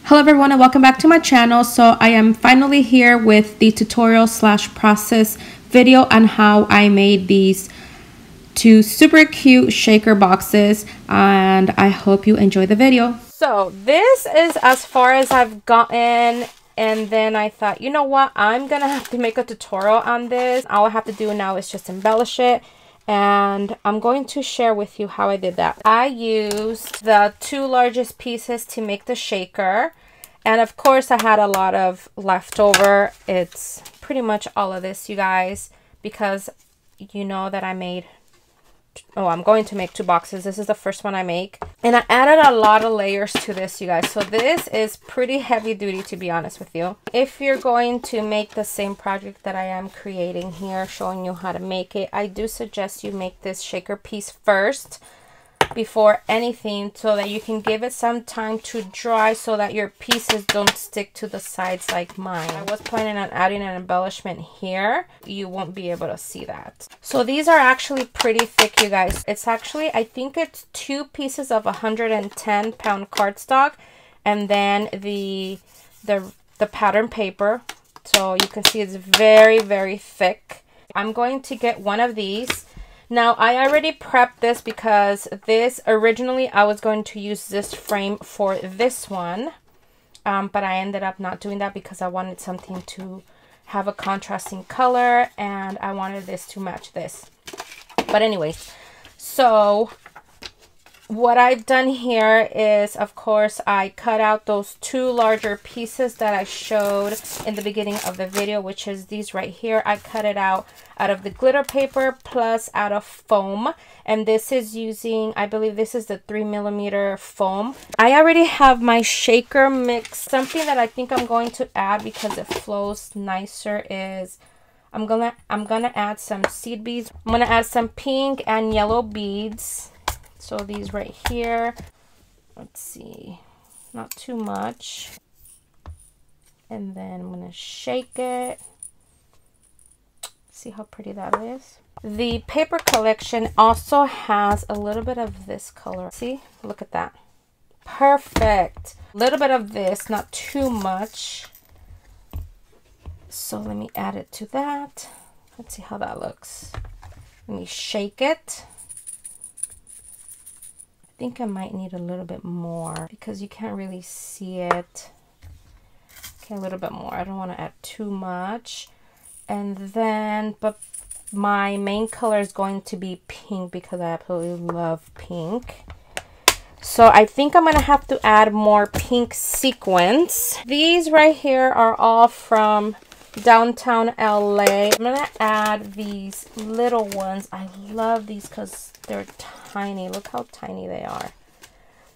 Hello everyone and welcome back to my channel. So I am finally here with the tutorial slash process video on how I made these two super cute shaker boxes, and I hope you enjoy the video. So this is as far as I've gotten, and then I thought, you know what, I'm gonna have to make a tutorial on this. All I have to do now is just embellish it, and I'm going to share with you how I did that. I used the two largest pieces to make the shaker, and of course I had a lot of leftover. It's pretty much all of this, you guys, because you know that I'm going to make two boxes. This is the first one I make, and I added a lot of layers to this, you guys. So this is pretty heavy duty, to be honest with you. If you're going to make the same project that I am creating here, showing you how to make it, I do suggest you make this shaker piece first before anything, so that you can give it some time to dry, so that your pieces don't stick to the sides like mine. I was planning on adding an embellishment here. You won't be able to see that. So these are actually pretty thick, you guys. It's actually, I think it's 2 pieces of 110-pound cardstock, and then the pattern paper. So you can see it's very, very thick. I'm going to get one of these. Now, I already prepped this because this, originally I was going to use this frame for this one, but I ended up not doing that because I wanted something to have a contrasting color, and I wanted this to match this. But anyways, so what I've done here is, of course, I cut out those 2 larger pieces that I showed in the beginning of the video, which is these right here. I cut it out of the glitter paper plus out of foam, and this is using, I believe this is the 3mm foam. I already have my shaker mix. Something that I think I'm going to add because it flows nicer is I'm gonna add some seed beads. I'm gonna add some pink and yellow beads. So these right here, let's see, not too much. And then I'm gonna shake it. See how pretty that is. The paper collection also has a little bit of this color. See, look at that. Perfect. A little bit of this, not too much. So let me add it to that. Let's see how that looks. Let me shake it. I think I might need a little bit more because you can't really see it. Okay, a little bit more. I don't want to add too much. And then, but my main color is going to be pink because I absolutely love pink. So I think I'm going to have to add more pink sequins. These right here are all from downtown LA. I'm going to add these little ones. I love these because they're tiny. Look how tiny they are.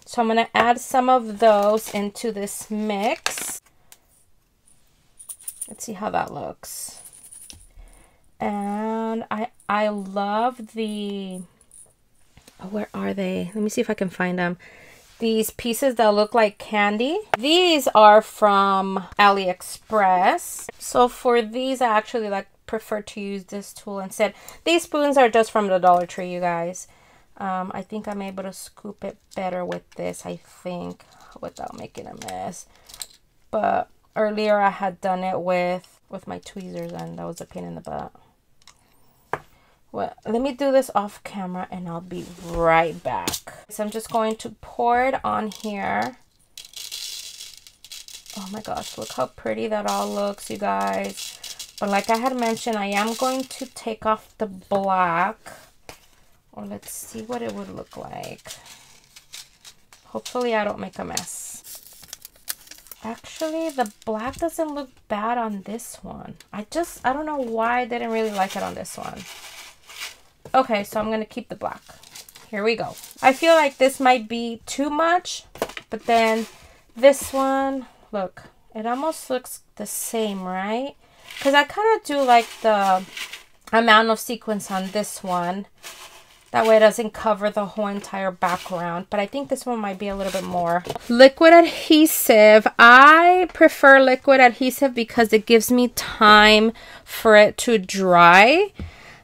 So I'm going to add some of those into this mix. Let's see how that looks. And I love the, where are they? Let me see if I can find them. These pieces that look like candy. These are from AliExpress. So for these, I actually prefer to use this tool instead. These spoons are just from the Dollar Tree, you guys. I think I'm able to scoop it better with this, I think, without making a mess. But earlier I had done it with my tweezers, and that was a pain in the butt. Well, let me do this off camera and I'll be right back. So I'm just going to pour it on here. Oh my gosh, look how pretty that all looks, you guys. But like I had mentioned, I am going to take off the black. Or let's see what it would look like. Hopefully I don't make a mess. Actually, the black doesn't look bad on this one. I don't know why I didn't really like it on this one. Okay, so I'm going to keep the black. Here we go. I feel like this might be too much, but then this one, look, it almost looks the same, right? Because I kind of do like the amount of sequins on this one. That way it doesn't cover the whole entire background. But I think this one might be a little bit more. Liquid adhesive. I prefer liquid adhesive because it gives me time for it to dry.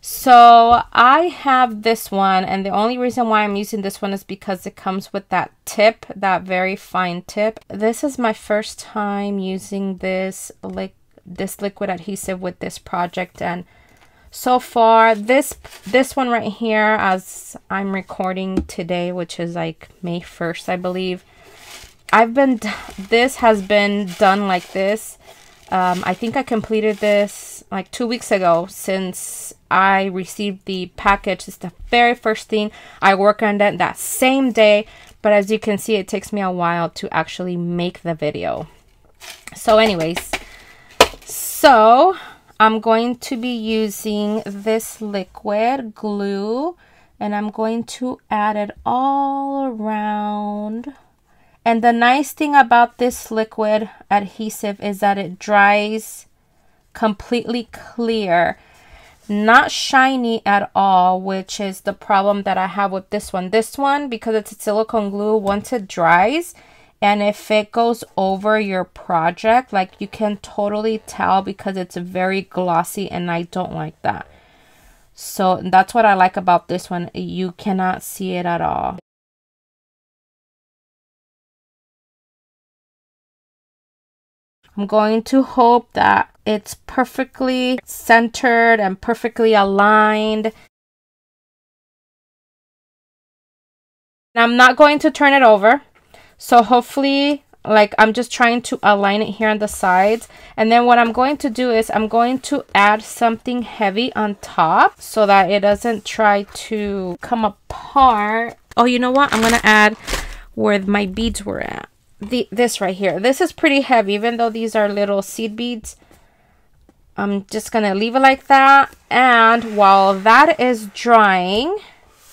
So I have this one, and the only reason why I'm using this one is because it comes with that tip, that very fine tip. This is my first time using this liquid adhesive with this project, and so far this one right here, as I'm recording today, which is like May 1st, I believe, this has been done like this. I think I completed this like 2 weeks ago. Since I received the package, it's the very first thing I work on that same day. But as you can see, it takes me a while to actually make the video. So anyways, so I'm going to be using this liquid glue, and I'm going to add it all around. And the nice thing about this liquid adhesive is that it dries completely clear, not shiny at all, which is the problem that I have with this one. This one, because it's a silicone glue, once it dries, and if it goes over your project, like, you can totally tell because it's very glossy, and I don't like that. So that's what I like about this one. You cannot see it at all. I'm going to hope that it's perfectly centered and perfectly aligned. I'm not going to turn it over. So hopefully, like, I'm just trying to align it here on the sides. And then what I'm going to do is I'm going to add something heavy on top so that it doesn't try to come apart. Oh, you know what? I'm going to add where my beads were at. This right here. This is pretty heavy, even though these are little seed beads. I'm just gonna leave it like that, and while that is drying,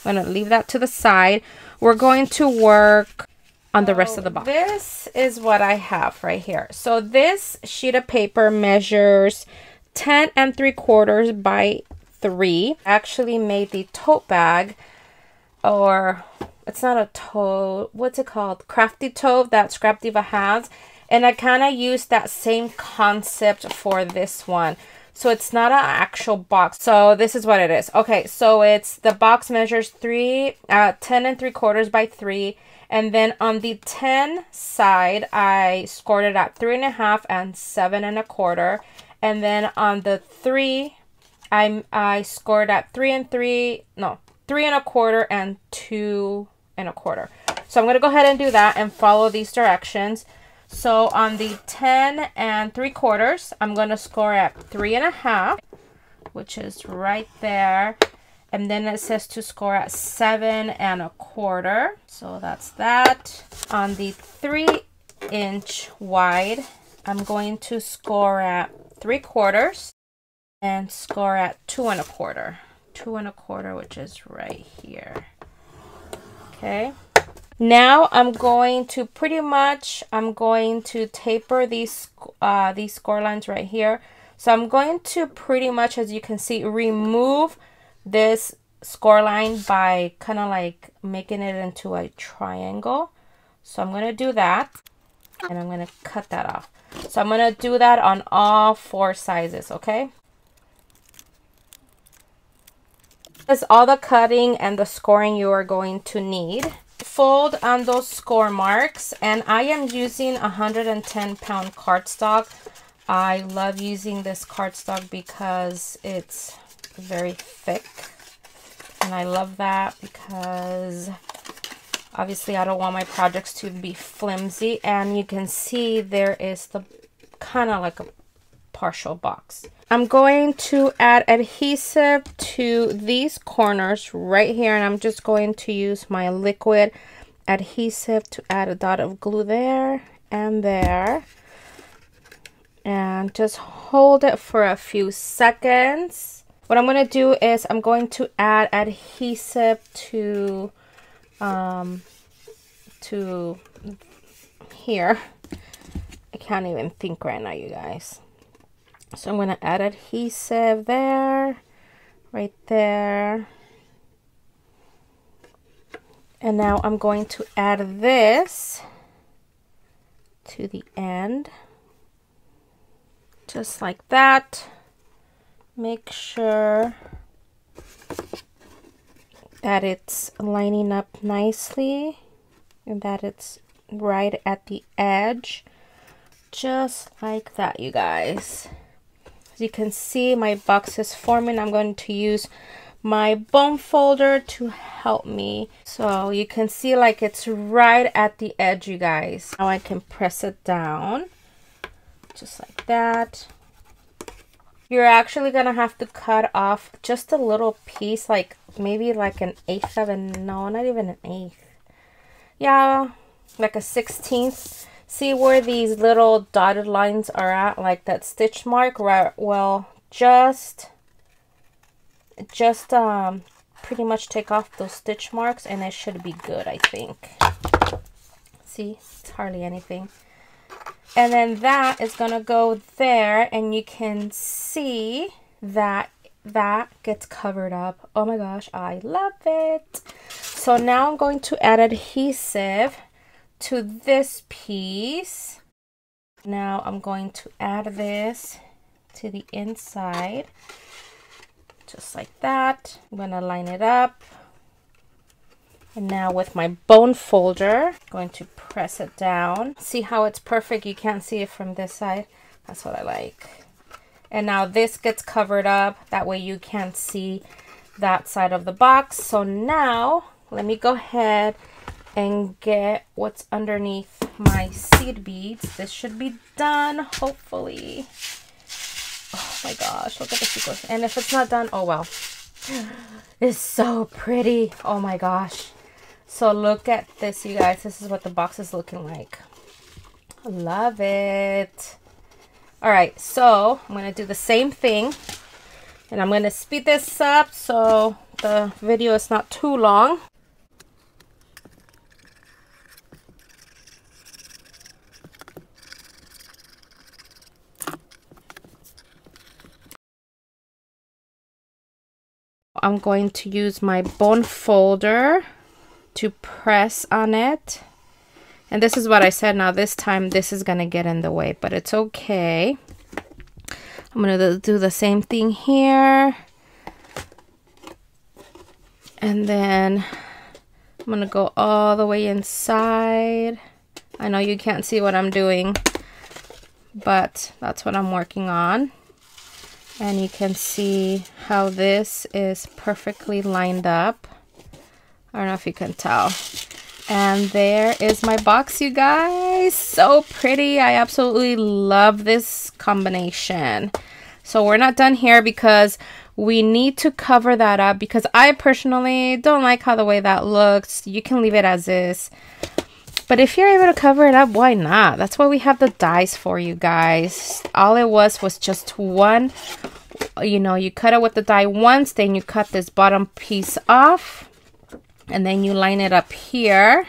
I'm gonna leave that to the side. We're going to work on the rest of the box. This is what I have right here. So this sheet of paper measures 10 3/4 by 3. I actually made the tote bag, or it's not a tote, what's it called? Crafty tote that Scrap Diva has. And I kind of used that same concept for this one. So it's not an actual box. So this is what it is. Okay, so it's, the box measures 10 3/4 by 3. And then on the 10 side, I scored it at 3.5 and 7 1/4. And then on the 3, I scored at 3 1/4 and 2 1/4. So I'm going to go ahead and do that and follow these directions. So on the 10 3/4, I'm going to score at 3.5, which is right there. And then it says to score at 7 1/4. So that's that. On the 3-inch wide, I'm going to score at 3/4 and score at 2 1/4. 2 1/4, which is right here. Okay. Now I'm going to taper these score lines right here. So I'm going to pretty much, as you can see, remove this score line by kind of like making it into a triangle. So I'm going to do that, and I'm going to cut that off. So I'm going to do that on all 4 sizes, okay? This is all the cutting and the scoring you are going to need. Fold on those score marks, and I am using 110-pound cardstock. I love using this cardstock because it's very thick, and I love that because obviously I don't want my projects to be flimsy. And you can see there is the kind of like a partial box. I'm going to add adhesive to these corners right here, and I'm just going to use my liquid adhesive to add a dot of glue there and there, and just hold it for a few seconds. What I'm going to do is I'm going to add adhesive to here. I can't even think right now, you guys. So I'm going to add adhesive there, right there. And now I'm going to add this to the end, just like that. Make sure that it's lining up nicely and that it's right at the edge, just like that, you guys. As you can see, my box is forming. I'm going to use my bone folder to help me, so you can see like it's right at the edge, you guys. Now I can press it down just like that. You're actually gonna have to cut off just a little piece, like maybe like an eighth of an, no, not even an eighth, yeah, like a 16th. See where these little dotted lines are at, like that stitch mark, right? Well, just pretty much take off those stitch marks and it should be good, I think. See, it's hardly anything. And then that is gonna go there, and you can see that that gets covered up. Oh my gosh, I love it. So now I'm going to add adhesive to this piece. Now I'm going to add this to the inside, just like that. I'm gonna line it up. And now with my bone folder, I'm going to press it down. See how it's perfect? You can't see it from this side. That's what I like. And now this gets covered up. That way you can't see that side of the box. So now let me go ahead and get what's underneath my seed beads. This should be done, hopefully. Oh my gosh, look at the sequence. And if it's not done, oh well. It's so pretty. Oh my gosh. So look at this, you guys. This is what the box is looking like. I love it. All right, so I'm going to do the same thing. And I'm going to speed this up so the video is not too long. I'm going to use my bone folder to press on it. And this is what I said. Now this time this is gonna get in the way, but it's okay. I'm gonna do the same thing here. And then I'm gonna go all the way inside. I know you can't see what I'm doing, but that's what I'm working on. And you can see how this is perfectly lined up. I don't know if you can tell. And there is my box, you guys. So pretty. I absolutely love this combination. So we're not done here because we need to cover that up, because I personally don't like how the way that looks. You can leave it as is. But if you're able to cover it up, why not? That's what we have the dies for, you guys. All it was just one. You know, you cut it with the die once, then you cut this bottom piece off. And then you line it up here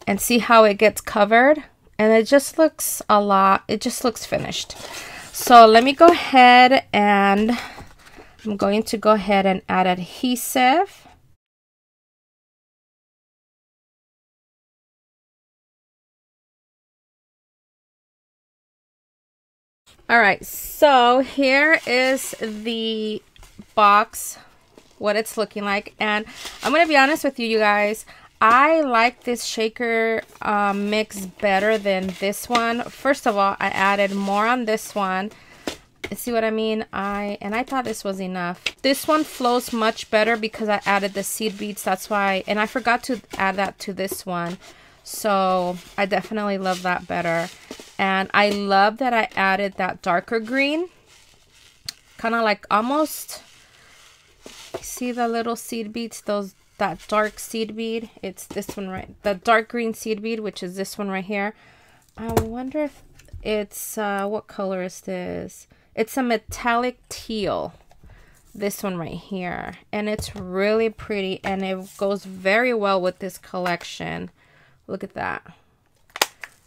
and see how it gets covered. And it just looks a lot, it just looks finished. So let me go ahead and I'm going to go ahead and add adhesive. All right, so here is the box, what it's looking like. And I'm gonna be honest with you, you guys, I like this shaker mix better than this one. First of all, I added more on this one. See what I mean? I thought this was enough. This one flows much better because I added the seed beads. That's why, and I forgot to add that to this one. So I definitely love that better. And I love that I added that darker green, kind of like almost, see the little seed beads, that dark seed bead? It's this one, right? The dark green seed bead, which is this one right here. I wonder if it's, what color is this? It's a metallic teal. This one right here. And it's really pretty, and it goes very well with this collection. Look at that.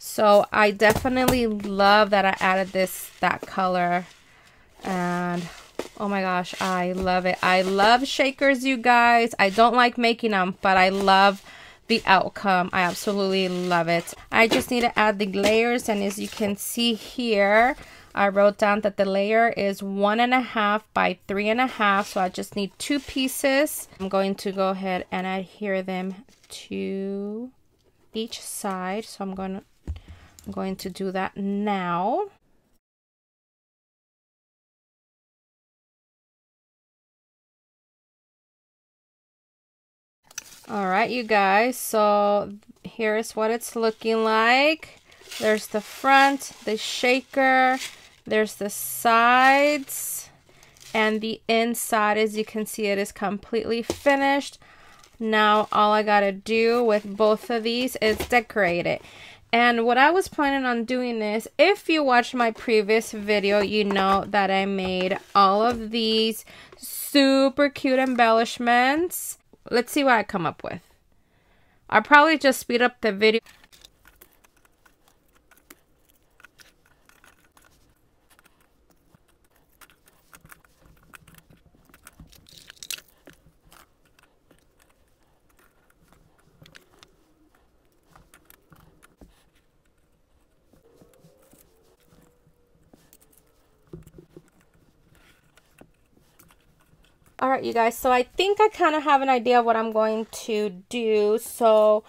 So I definitely love that I added that color. And oh my gosh, I love it. I love shakers, you guys. I don't like making them, but I love the outcome. I absolutely love it. I just need to add the layers, and as you can see here, I wrote down that the layer is 1.5 by 3.5, so I just need 2 pieces. I'm going to go ahead and adhere them to each side, so I'm going to do that now. All right, you guys, so here's what it's looking like. There's the front, the shaker, there's the sides, and the inside, as you can see, it is completely finished. Now all I gotta do with both of these is decorate it. And what I was planning on doing is, if you watched my previous video, you know that I made all of these super cute embellishments. Let's see what I come up with. I'll probably just speed up the video. All right, you guys, so I think I kind of have an idea of what I'm going to do. So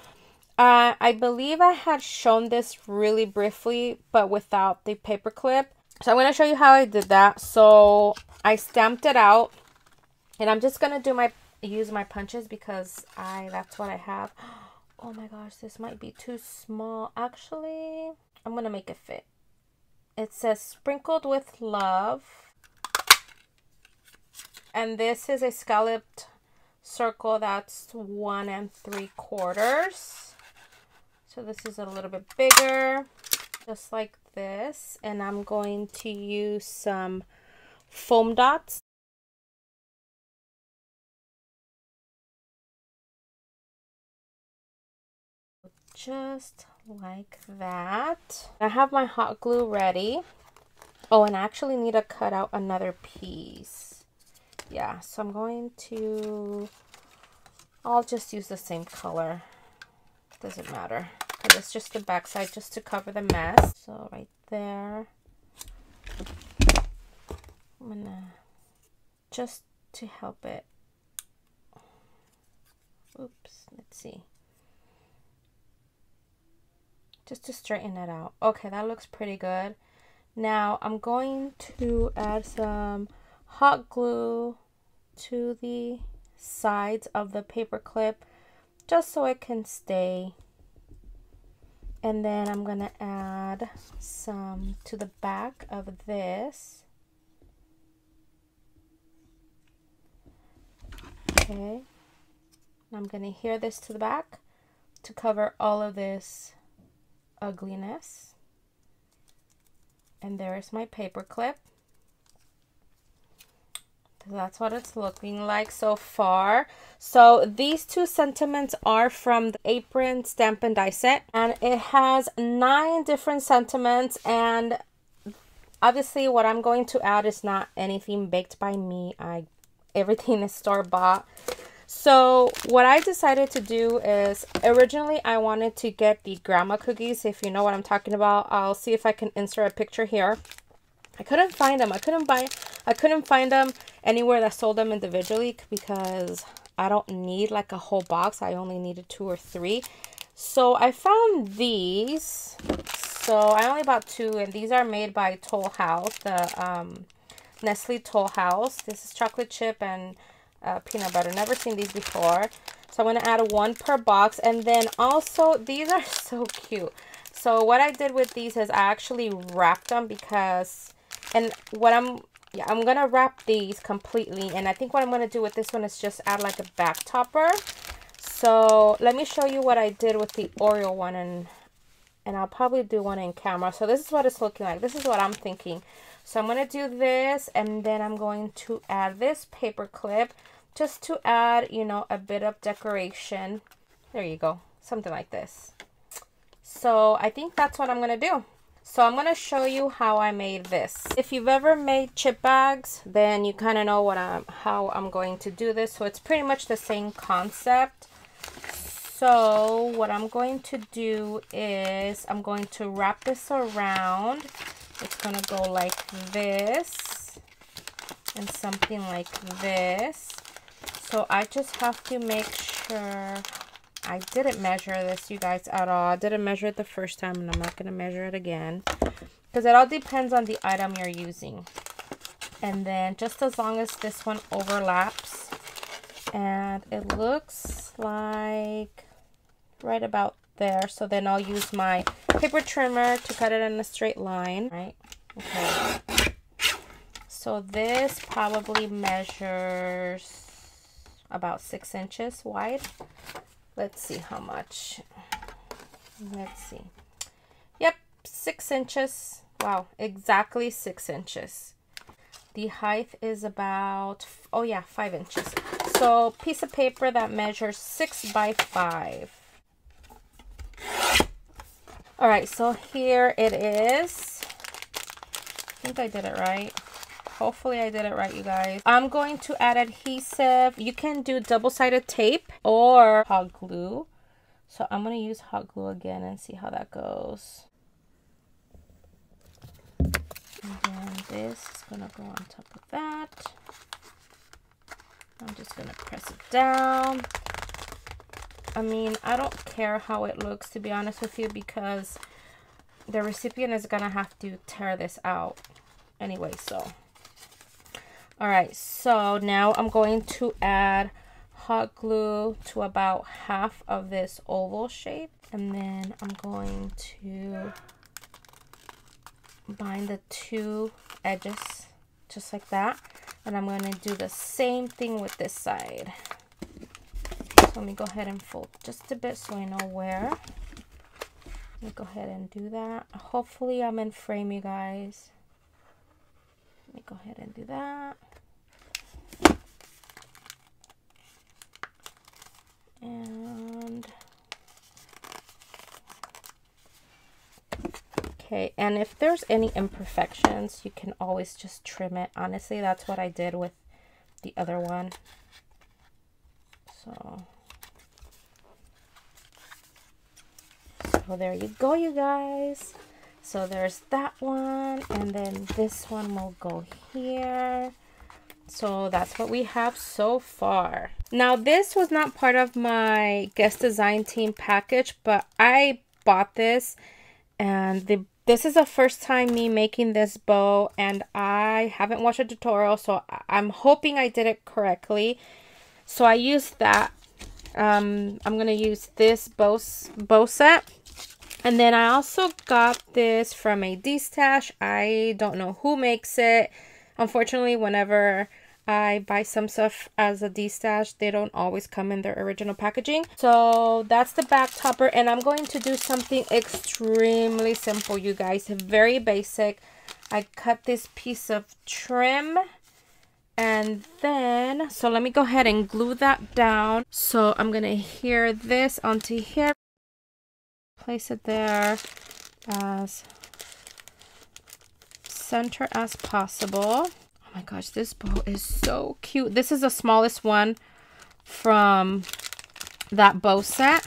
I believe I had shown this really briefly, but without the paper clip. So I'm going to show you how I did that. So I stamped it out, and I'm just going to use my punches because that's what I have. Oh my gosh, this might be too small. Actually, I'm going to make it fit. It says sprinkled with love. And this is a scalloped circle that's 1 3/4. So this is a little bit bigger, just like this. And I'm going to use some foam dots. Just like that. I have my hot glue ready. Oh, and I actually need to cut out another piece. Yeah, so I'm going to, I'll just use the same color. Doesn't matter, because it's just the back side just to cover the mess. So right there, I'm gonna, just to help it. Oops, let's see. Just to straighten it out. Okay, that looks pretty good. Now I'm going to add some hot glue to the sides of the paper clip just so it can stay. And then I'm gonna add some to the back of this. Okay, I'm gonna adhere this to the back to cover all of this ugliness. And there's my paper clip. That's what it's looking like so far. So these 2 sentiments are from the Apron Stamp and Die set, and it has 9 different sentiments. And obviously what I'm going to add is not anything baked by me. Everything is store-bought. So what I decided to do is, originally I wanted to get the grandma cookies. If you know what I'm talking about, I'll see if I can insert a picture here. I couldn't find them. I couldn't find them anywhere that sold them individually because I don't need like a whole box. I only needed 2 or 3. So I found these. So I only bought 2, and these are made by Toll House, the Nestle Toll House. This is chocolate chip and peanut butter. Never seen these before. So I'm going to add 1 per box. And then also, these are so cute. So what I did with these is I actually wrapped them because, and what I'm going to wrap these completely. And I think what I'm going to do with this one is just add like a back topper. So let me show you what I did with the Oreo one, and I'll probably do one in camera. So this is what it's looking like. This is what I'm thinking. So I'm going to do this, and then I'm going to add this paper clip just to add, you know, a bit of decoration. There you go. Something like this. So I think that's what I'm going to do. So I'm going to show you how I made this. If you've ever made chip bags, then you kind of know how I'm going to do this. So it's pretty much the same concept. So what I'm going to do is I'm going to wrap this around It's gonna go like this and something like this. So I just have to make sure. I didn't measure this, you guys, at all. I didn't measure it the first time, and I'm not gonna measure it again, because it all depends on the item you're using. And then just as long as this one overlaps, and it looks like right about there, so then I'll use my paper trimmer to cut it in a straight line, right? Okay, so this probably measures about 6 inches wide. Let's see how much. Let's see. Yep, 6 inches. Wow, exactly 6 inches. The height is about, oh yeah, 5 inches. So piece of paper that measures 6 by 5. All right, so here it is. I think I did it right. Hopefully I did it right, you guys. I'm going to add adhesive. You can do double-sided tape or hot glue. So I'm going to use hot glue again and see how that goes. And then this is going to go on top of that. I'm just going to press it down. I mean, I don't care how it looks, to be honest with you, because the recipient is going to have to tear this out anyway, so. All right, so now I'm going to add hot glue to about half of this oval shape. And then I'm going to bind the 2 edges just like that. And I'm going to do the same thing with this side. So let me go ahead and fold just a bit so I know where. Let me go ahead and do that. Hopefully I'm in frame, you guys. Let me go ahead and do that. And okay, and if there's any imperfections, you can always just trim it. Honestly, that's what I did with the other one. So there you go, you guys. So there's that one, and then this one will go here. So that's what we have so far. Now, this was not part of my guest design team package, but I bought this, and this is the first time me making this bow, and I haven't watched a tutorial, so I'm hoping I did it correctly. So I used that. I'm gonna use this bow set. And then I also got this from a D-stash. I don't know who makes it. Unfortunately, whenever I buy some stuff as a D-stash, they don't always come in their original packaging. So that's the back topper, and I'm going to do something extremely simple, you guys. Very basic. I cut this piece of trim, and then, so let me go ahead and glue that down. So I'm going to adhere this onto here. Place it there as center as possible. Oh my gosh, this bow is so cute. This is the smallest one from that bow set.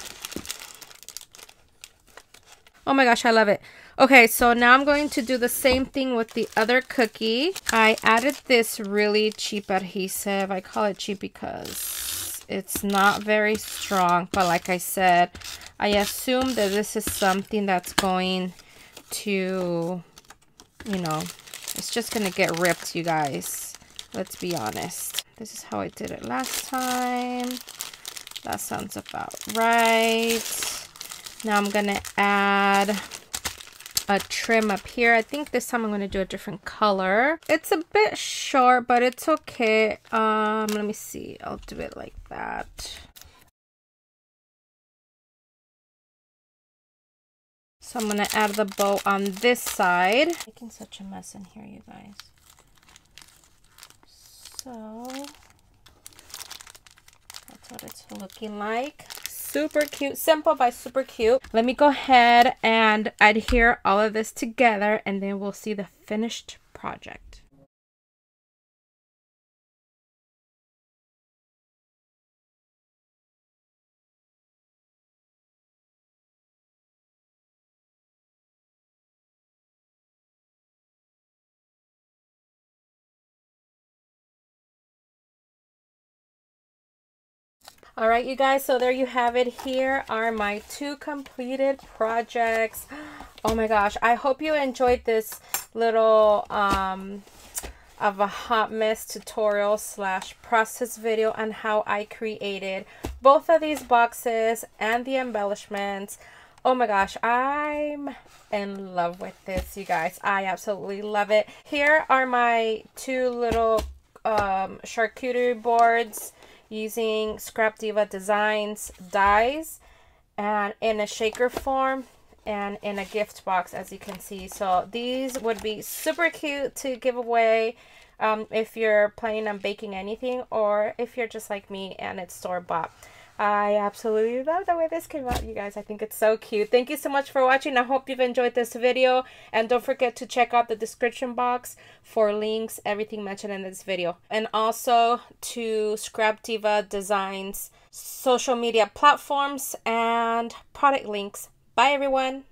Oh my gosh, I love it. Okay, so now I'm going to do the same thing with the other cookie. I added this really cheap adhesive. I call it cheap because it's not very strong, but like I said, I assume that this is something that's going to, you know, it's just going to get ripped, you guys. Let's be honest. This is how I did it last time. That sounds about right. Now I'm going to add a trim up here. I think this time I'm going to do a different color. It's a bit short, but it's okay. Let me see. I'll do it like that. So I'm going to add the bow on this side. Making such a mess in here, you guys. So that's what it's looking like. Super cute. Simple but super cute. Let me go ahead and adhere all of this together, and then we'll see the finished project. All right, you guys, so there you have it. Here are my 2 completed projects. Oh my gosh, I hope you enjoyed this little of a hot mess tutorial slash process video on how I created both of these boxes and the embellishments. Oh my gosh, I'm in love with this, you guys. I absolutely love it. Here are my 2 little charcuterie boards using Scrap Diva Designs dies, and in a shaker form and in a gift box, as you can see. So these would be super cute to give away if you're planning on baking anything, or if you're just like me and it's store-bought. I absolutely love the way this came out, you guys. I think it's so cute. Thank you so much for watching. I hope you've enjoyed this video, and don't forget to check out the description box for links, everything mentioned in this video, and also to Scrap Diva Designs social media platforms and product links. Bye everyone.